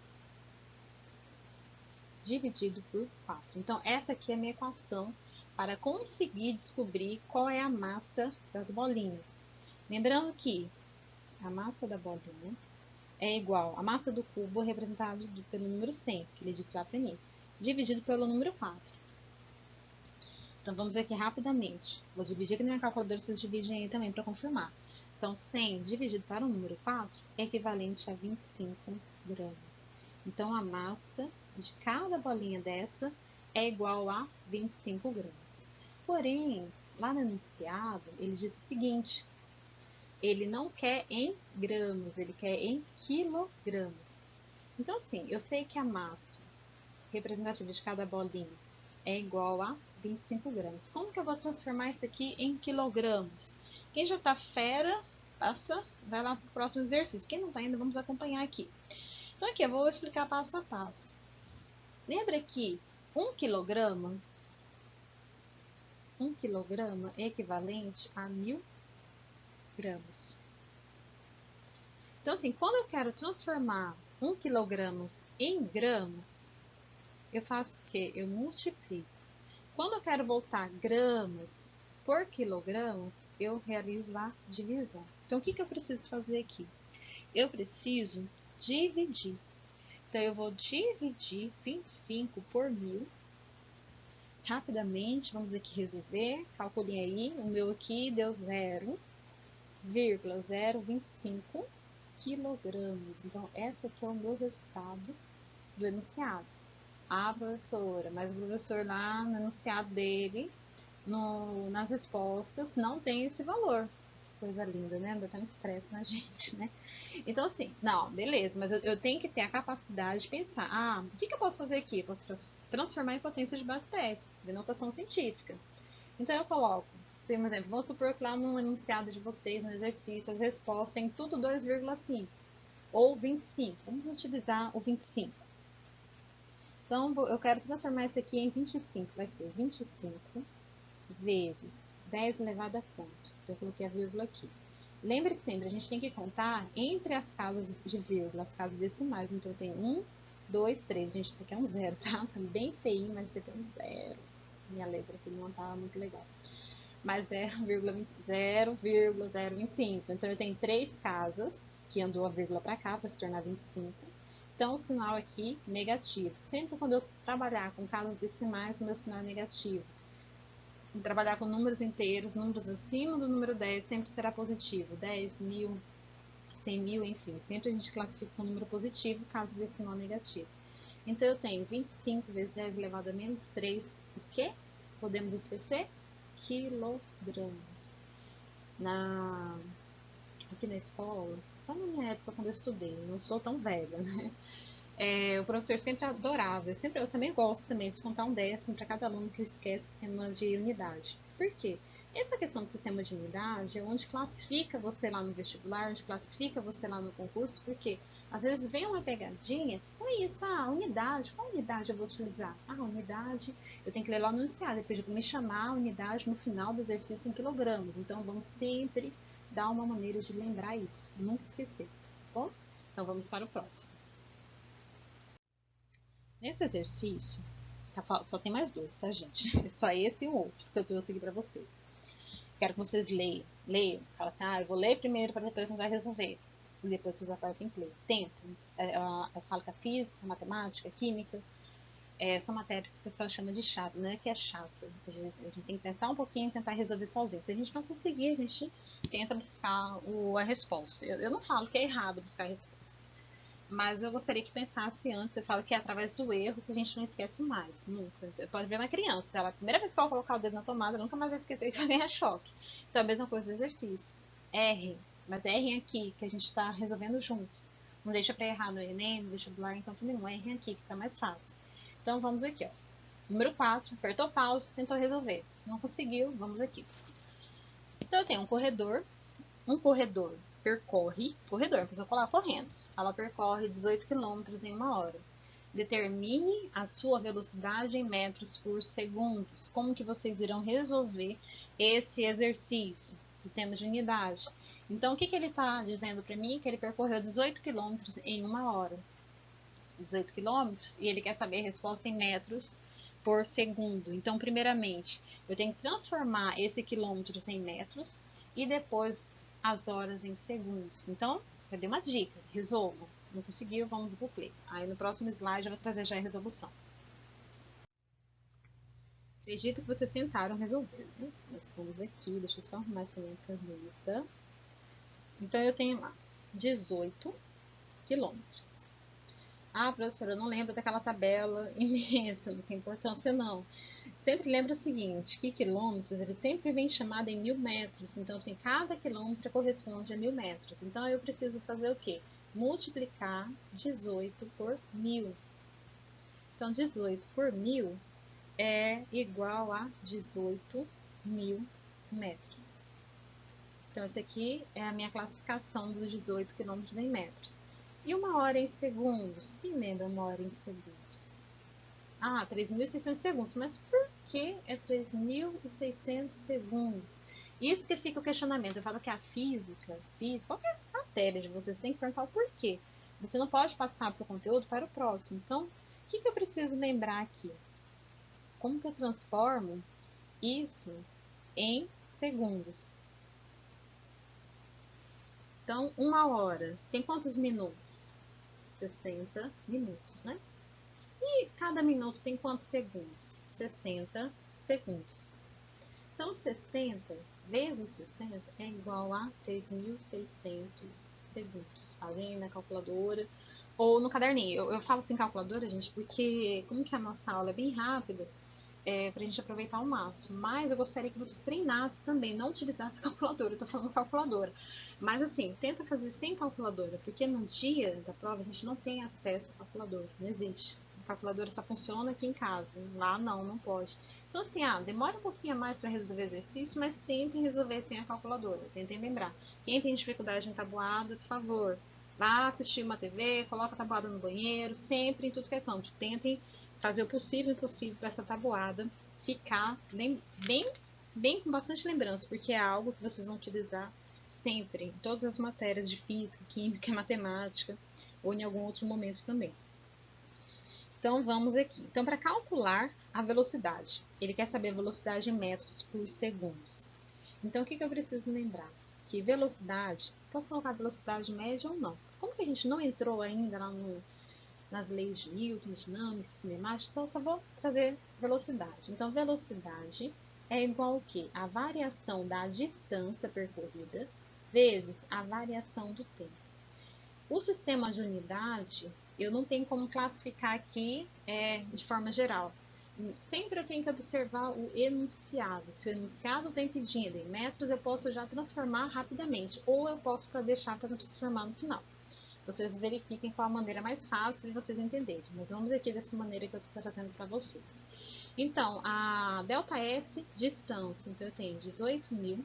dividido por 4. Então, essa aqui é a minha equação para conseguir descobrir qual é a massa das bolinhas. Lembrando que a massa da bolinha é igual a massa do cubo representada pelo número 100, que ele disse lá para mim, dividido pelo número 4. Então, vamos aqui rapidamente. Vou dividir aqui na minha calculadora, vocês dividem aí também para confirmar. Então, 100 dividido para o número 4 é equivalente a 25 gramas. Então, a massa de cada bolinha dessa é igual a 25 gramas. Porém, lá no enunciado, ele diz o seguinte, ele não quer em gramas, ele quer em quilogramas. Então, assim, eu sei que a massa representativa de cada bolinha é igual a 25 gramas. Como que eu vou transformar isso aqui em quilogramas? Quem já está fera, vai lá para o próximo exercício. Quem não está ainda, vamos acompanhar aqui. Então, aqui eu vou explicar passo a passo. Lembra que 1 quilograma é equivalente a 1000 gramas. Então, assim, quando eu quero transformar 1 kg em gramas, eu faço o quê? Eu multiplico. Quando eu quero voltar gramas por quilogramas, eu realizo a divisão. Então, o que eu preciso fazer aqui? Eu preciso dividir. Então, eu vou dividir 25 por 1.000. Rapidamente, vamos aqui resolver. Calculem aí. O meu aqui deu 0,025 quilogramas. Então, esse aqui é o meu resultado do enunciado. A professora, mas o professor lá no enunciado dele, nas respostas, não tem esse valor. Coisa linda, né? Ainda tá um estresse na gente, né? Então, assim, não, beleza, mas eu tenho que ter a capacidade de pensar, o que eu posso fazer aqui? Eu posso transformar em potência de base 10, de notação científica. Então, eu coloco, se, por exemplo, vamos supor que lá no enunciado de vocês, no exercício, as respostas têm tudo 2,5 ou 25. Vamos utilizar o 25. Então, eu quero transformar isso aqui em 25. Vai ser 25 vezes 10 elevado a quanto? Então, eu coloquei a vírgula aqui. Lembre sempre, a gente tem que contar entre as casas de vírgula, as casas decimais. Então, tem 1, 2, 3. Gente, isso aqui é um zero, tá? Tá bem feinho, mas isso aqui é um zero. Minha letra aqui não tá muito legal. Mas 0,025. Então, eu tenho 3 casas, que andou a vírgula para cá, para se tornar 25. Então, o sinal aqui, negativo. Sempre quando eu trabalhar com casas decimais, o meu sinal é negativo. Trabalhar com números inteiros, números acima do número 10, sempre será positivo. 10, 1.000, 100.000, enfim. Sempre a gente classifica com número positivo, caso decimal negativo. Então, eu tenho 25 vezes 10 elevado a menos 3, o quê? Podemos esquecer? Quilogramas. Aqui na escola, só na minha época quando eu estudei, não sou tão velha, né? O professor sempre adorava, eu também gosto também de descontar um décimo para cada aluno que esquece o sistema de unidade. Por quê? Essa questão do sistema de unidade é onde classifica você lá no vestibular, onde classifica você lá no concurso, porque às vezes vem uma pegadinha, com isso, unidade, qual unidade eu vou utilizar? Unidade, eu tenho que ler lá no enunciado, depois de me chamar a unidade no final do exercício em quilogramas, então vamos sempre dar uma maneira de lembrar isso, nunca esquecer, tá bom? Então vamos para o próximo. Nesse exercício, só tem mais dois, tá, gente? Só esse e o outro que eu trouxe aqui pra vocês. Quero que vocês leiam. Fala assim, eu vou ler primeiro para depois tentar resolver. E depois vocês apertem play. Tentem. Eu falo que a física, a matemática, a química, são matérias que o pessoal chama de chato, não é que é chato. A gente tem que pensar um pouquinho e tentar resolver sozinho. Se a gente não conseguir, a gente tenta buscar a resposta. Eu não falo que é errado buscar a resposta. Mas eu gostaria que pensasse antes. Eu falo que é através do erro que a gente não esquece mais. Nunca. Pode ver uma criança. A primeira vez que ela colocar o dedo na tomada, nunca mais vai esquecer que vai ganhar choque. Então, a mesma coisa do exercício. Errem. Mas errem aqui, que a gente está resolvendo juntos. Não deixa para errar no Enem, no vestibular, então também não. Errem aqui, que está mais fácil. Então, vamos aqui, ó. Número 4. Apertou pausa, tentou resolver. Não conseguiu, vamos aqui. Então, eu tenho um corredor percorre, a pessoa falar correndo, ela percorre 18 km em 1 hora. Determine a sua velocidade em metros por segundo. Como que vocês irão resolver esse exercício? Sistema de unidade. Então, o que ele está dizendo para mim? Que ele percorreu 18 km em 1 hora. 18 km, e ele quer saber a resposta em metros por segundo. Então, primeiramente, eu tenho que transformar esse quilômetros em metros e depois as horas em segundos. Então, eu dei uma dica, resolvo. Não conseguiu, vamos pro play. Aí no próximo slide eu vou trazer já a resolução. Acredito que vocês tentaram resolver, né? Nós vamos aqui, deixa eu só arrumar essa minha caneta. Então, eu tenho lá 18 quilômetros. Professora, eu não lembro daquela tabela imensa, não tem importância não. Sempre lembra o seguinte, que quilômetros, ele sempre vem chamado em 1.000 metros. Então, assim, cada quilômetro corresponde a 1.000 metros. Então, eu preciso fazer o quê? Multiplicar 18 por 1.000. Então, 18 por 1.000 é igual a 18.000 metros. Então, essa aqui é a minha classificação dos 18 quilômetros em metros. E 1 hora em segundos? Quem lembra 1 hora em segundos? 3.600 segundos. Mas por que é 3.600 segundos? Isso que fica o questionamento. Eu falo que a física, qualquer matéria de vocês tem que perguntar o porquê. Você não pode passar para o conteúdo para o próximo. Então, o que eu preciso lembrar aqui? Como que eu transformo isso em segundos? Então, 1 hora tem quantos minutos? 60 minutos, né? E cada minuto tem quantos segundos? 60 segundos. Então, 60 vezes 60 é igual a 3.600 segundos. Fazem na calculadora ou no caderninho. Eu falo assim calculadora, gente, porque como que a nossa aula é bem rápida, para a gente aproveitar ao máximo. Mas eu gostaria que vocês treinassem também, não utilizassem calculadora. Eu tô falando calculadora. Mas assim, tenta fazer sem calculadora, porque no dia da prova a gente não tem acesso à calculadora. Não existe. A calculadora só funciona aqui em casa. Lá não pode. Então assim, demora um pouquinho a mais para resolver exercício, mas tentem resolver sem a calculadora. Tentem lembrar. Quem tem dificuldade em tabuada, por favor, vá assistir uma TV, coloca a tabuada no banheiro, sempre em tudo que é canto. Tentem fazer o possível e impossível para essa tabuada ficar bem com bastante lembrança, porque é algo que vocês vão utilizar sempre, em todas as matérias de física, química, matemática, ou em algum outro momento também. Então, vamos aqui. Então, para calcular a velocidade, ele quer saber a velocidade em metros por segundos. Então, o que eu preciso lembrar? Que velocidade, posso colocar velocidade média ou não? Como que a gente não entrou ainda lá nas leis de Newton, dinâmica, cinemática, então eu só vou trazer velocidade. Então, velocidade é igual ao quê? A variação da distância percorrida vezes a variação do tempo. O sistema de unidade, eu não tenho como classificar aqui de forma geral. Sempre eu tenho que observar o enunciado. Se o enunciado tem pedido em metros, eu posso já transformar rapidamente, ou eu posso deixar para transformar no final. Vocês verifiquem qual a maneira mais fácil de vocês entenderem. Mas vamos aqui dessa maneira que eu estou trazendo para vocês. Então, a ΔS, distância. Então, eu tenho 18.000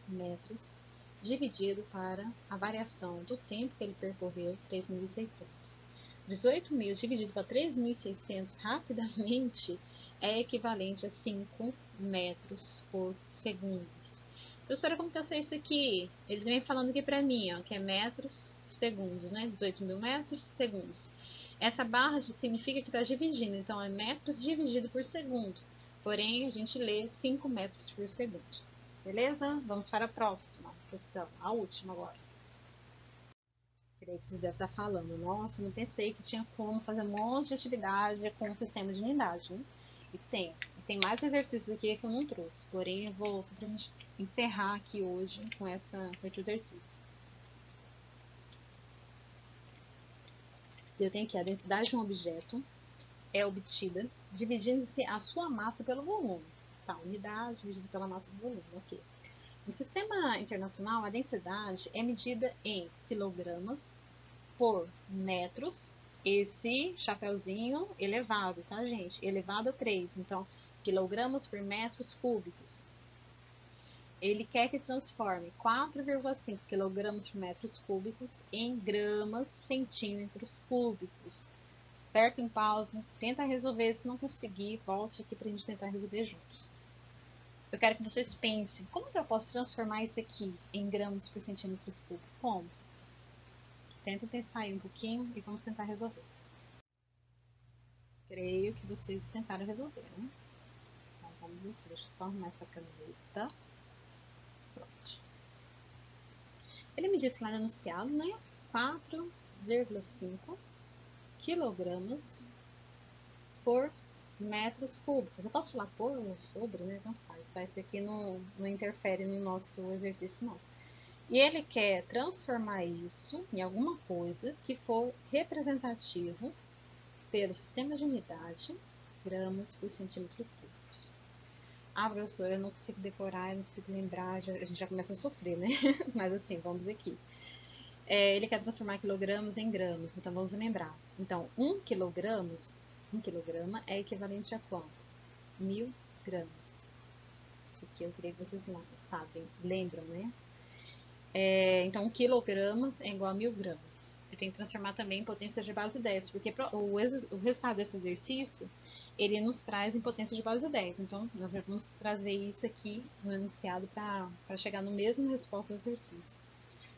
metros dividido para a variação do tempo que ele percorreu, 3.600. 18.000 dividido para 3.600 rapidamente é equivalente a 5 metros por segundo. Professora, como que eu sei isso aqui? Ele vem falando aqui para mim, ó, que é metros segundos, né? 18.000 metros segundos. Essa barra significa que está dividindo, então é metros dividido por segundo. Porém, a gente lê 5 metros por segundo. Beleza? Vamos para a próxima questão, a última agora. Creio que vocês devem estar falando, nossa, não pensei que tinha como fazer um monte de atividade com o sistema de unidade, né? E tem mais exercícios aqui que eu não trouxe, porém eu vou só para a gente encerrar aqui hoje com esse exercício. Eu tenho aqui a densidade de um objeto é obtida dividindo-se a sua massa pelo volume. Tá, unidade dividida pela massa do volume, ok. No sistema internacional, a densidade é medida em quilogramas por metros. Esse chapeuzinho elevado, tá, gente? Elevado a 3. Então, quilogramas por metros cúbicos. Ele quer que transforme 4,5 quilogramas por metros cúbicos em gramas centímetros cúbicos. Aperta em pausa, tenta resolver. Se não conseguir, volte aqui para a gente tentar resolver juntos. Eu quero que vocês pensem, como que eu posso transformar isso aqui em gramas por centímetros cúbicos? Como? Tenta pensar aí um pouquinho e vamos tentar resolver. Creio que vocês tentaram resolver, né? Então vamos aqui, deixa eu só arrumar essa caneta. Pronto. Ele me disse lá no enunciado, né? 4,5 quilogramas por metros cúbicos. Eu posso falar por ou sobre, né? Não faz, tá? Esse aqui não interfere no nosso exercício, não. E ele quer transformar isso em alguma coisa que for representativo pelo sistema de unidade, gramas por centímetros cúbicos. Professora, eu não consigo decorar, eu não consigo lembrar, a gente já começa a sofrer, né? Mas assim, vamos aqui. Ele quer transformar quilogramas em gramas, então vamos lembrar. Então, 1 quilograma é equivalente a quanto? 1.000 gramas. Isso aqui eu queria que vocês sabem, lembram, né? Então, quilogramas é igual a 1.000 gramas. Eu tenho que transformar também em potência de base 10, porque o resultado desse exercício ele nos traz em potência de base 10. Então, nós vamos trazer isso aqui no enunciado para chegar no mesmo resposta do exercício.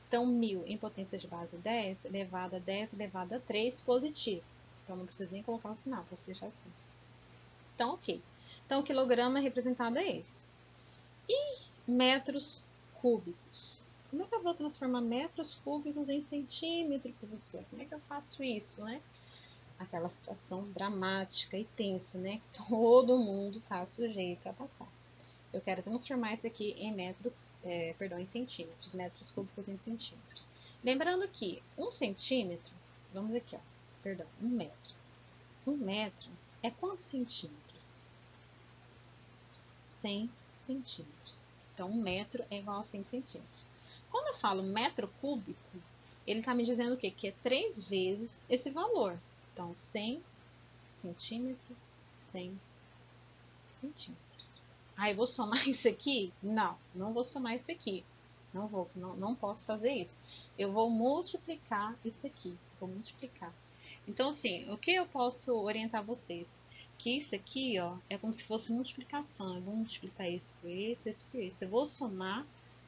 Então, 1000 em potência de base 10 elevado a 10 elevado a 3 positivo. Então, não preciso nem colocar o sinal, posso deixar assim. Então, ok. Então, o quilograma representado é esse. E metros cúbicos? Como é que eu vou transformar metros cúbicos em centímetro, professor? Como é que eu faço isso, né? Aquela situação dramática e tensa, né? Todo mundo está sujeito a passar. Eu quero transformar isso aqui em em centímetros, metros cúbicos em centímetros. Lembrando que 1 centímetro, vamos aqui, ó, perdão, 1 metro. 1 metro é quantos centímetros? 100 centímetros. Então, 1 metro é igual a 100 centímetros. Quando eu falo metro cúbico, ele está me dizendo o quê? Que é 3 vezes esse valor. Então, 100 centímetros, 100 centímetros. Eu vou somar isso aqui? Não, não vou somar isso aqui. Não posso fazer isso. Eu vou multiplicar isso aqui. Vou multiplicar. Então, assim, o que eu posso orientar vocês? Que isso aqui, ó, é como se fosse multiplicação. Eu vou multiplicar isso por isso, isso por isso. Eu vou somar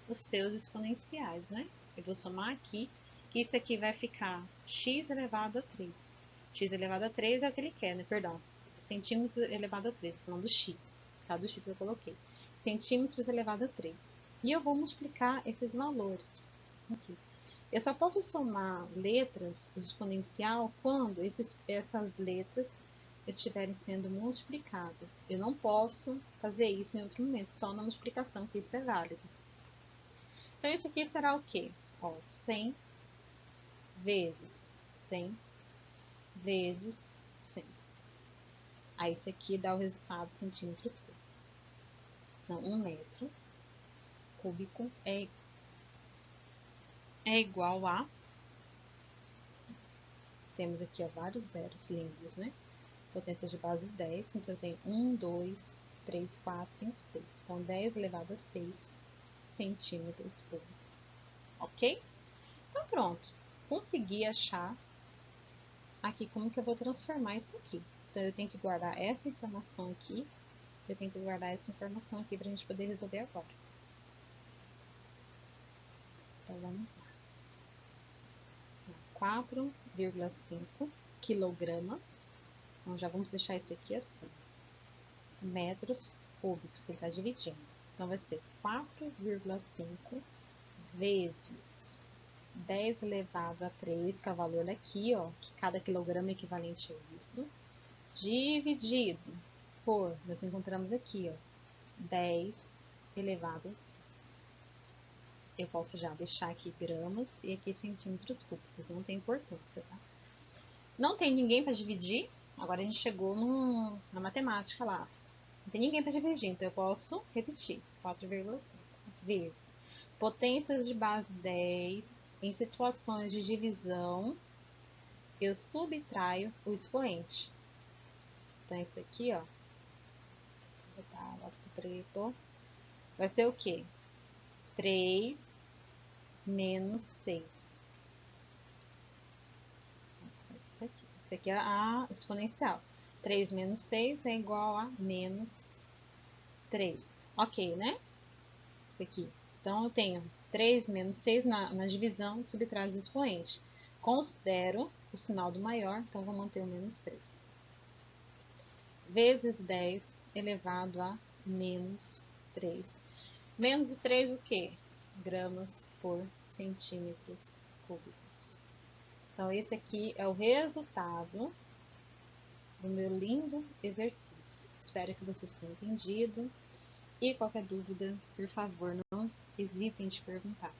os seus exponenciais, né? Eu vou somar aqui, que isso aqui vai ficar x elevado a 3. X elevado a 3 é o que ele quer, né? Perdão, centímetros elevado a 3, tô falando do x, tá? Do x que eu coloquei. Centímetros elevado a 3. E eu vou multiplicar esses valores aqui. Eu só posso somar letras, o exponencial, quando essas letras estiverem sendo multiplicadas. Eu não posso fazer isso em outro momento, só na multiplicação, que isso é válido. Então, isso aqui será o quê? Ó, 100 vezes 100 vezes 100. Aí, isso aqui dá o resultado centímetros cúbicos. Então, 1 metro cúbico é igual a... Temos aqui ó, vários zeros lindos, né? Potência de base 10, então eu tenho 1, 2, 3, 4, 5, 6. Então, 10 elevado a 6 centímetros cúbicos. Ok? Então, pronto. Consegui achar aqui como que eu vou transformar isso aqui. Então, eu tenho que guardar essa informação aqui. Eu tenho que guardar essa informação aqui para a gente poder resolver agora. Então, vamos lá. 4,5 quilogramas. Então, já vamos deixar esse aqui assim. Metros cúbicos, que ele está dividindo. Então, vai ser 4,5 vezes 10 elevado a 3, que é o valor daqui, ó, que cada quilograma é equivalente a isso, dividido por, nós encontramos aqui, ó, 10 elevado a 6. Eu posso já deixar aqui gramas e aqui centímetros cúbicos, não tem importância, tá? Não tem ninguém para dividir, agora a gente chegou na matemática lá. Não tem ninguém para dividir, então eu posso repetir. 4,5 vezes potências de base 10 em situações de divisão, eu subtraio o expoente. Então, isso aqui, ó, vou botar lá pro preto, vai ser o quê? 3 menos 6. Isso aqui é a exponencial. 3 menos 6 é igual a menos 3. Ok, né? Isso aqui. Então, eu tenho 3 menos 6 na divisão, subtrai os expoentes. Considero o sinal do maior, então vou manter o menos 3. Vezes 10 elevado a menos 3. Menos o 3 o quê? Gramas por centímetros cúbicos. Então, esse aqui é o resultado do meu lindo exercício. Espero que vocês tenham entendido. E qualquer dúvida, por favor, não hesitem de perguntar.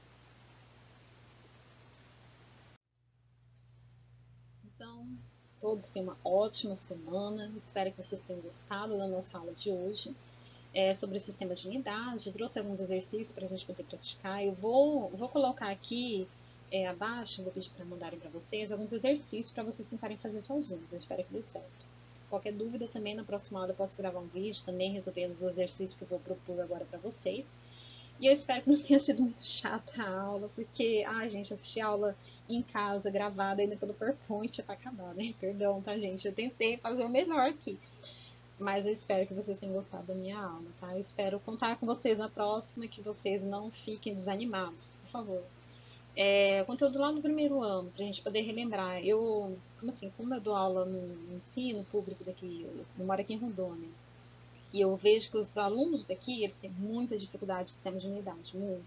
Então, todos tenham uma ótima semana. Espero que vocês tenham gostado da nossa aula de hoje. Sobre o sistema de unidade, trouxe alguns exercícios para a gente poder praticar. Eu vou colocar aqui abaixo, vou pedir para mandarem para vocês alguns exercícios para vocês tentarem fazer sozinhos. Eu espero que dê certo. Qualquer dúvida também, na próxima aula eu posso gravar um vídeo também resolvendo os exercícios que eu vou propor agora para vocês. E eu espero que não tenha sido muito chata a aula, porque, gente, assistir a aula em casa, gravada ainda pelo PowerPoint é para acabar, né? Perdão, tá, gente? Eu tentei fazer o melhor aqui. Mas eu espero que vocês tenham gostado da minha aula, tá? Eu espero contar com vocês na próxima, que vocês não fiquem desanimados, por favor. Conteúdo lá no primeiro ano, para a gente poder relembrar. Como eu dou aula no ensino público daqui, eu moro aqui em Rondônia, e eu vejo que os alunos daqui, eles têm muita dificuldade de sistema de unidade, muito.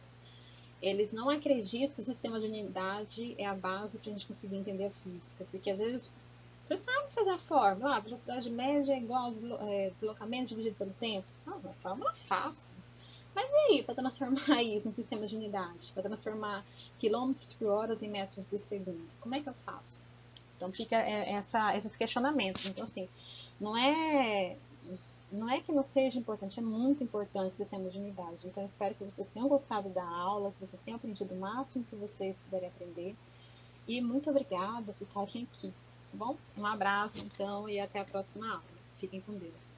Eles não acreditam que o sistema de unidade é a base para a gente conseguir entender a física, porque às vezes você sabe fazer a fórmula, a velocidade média é igual ao deslocamento dividido pelo tempo. Ah, uma fórmula fácil. Mas e aí, para transformar isso em sistema de unidade? Para transformar quilômetros por hora em metros por segundo? Como é que eu faço? Então fica esses questionamentos. Então, assim, não é, não é que não seja importante, é muito importante o sistema de unidade. Então, eu espero que vocês tenham gostado da aula, que vocês tenham aprendido o máximo que vocês puderem aprender. E muito obrigada por estarem aqui, tá bom? Um abraço, então, e até a próxima aula. Fiquem com Deus.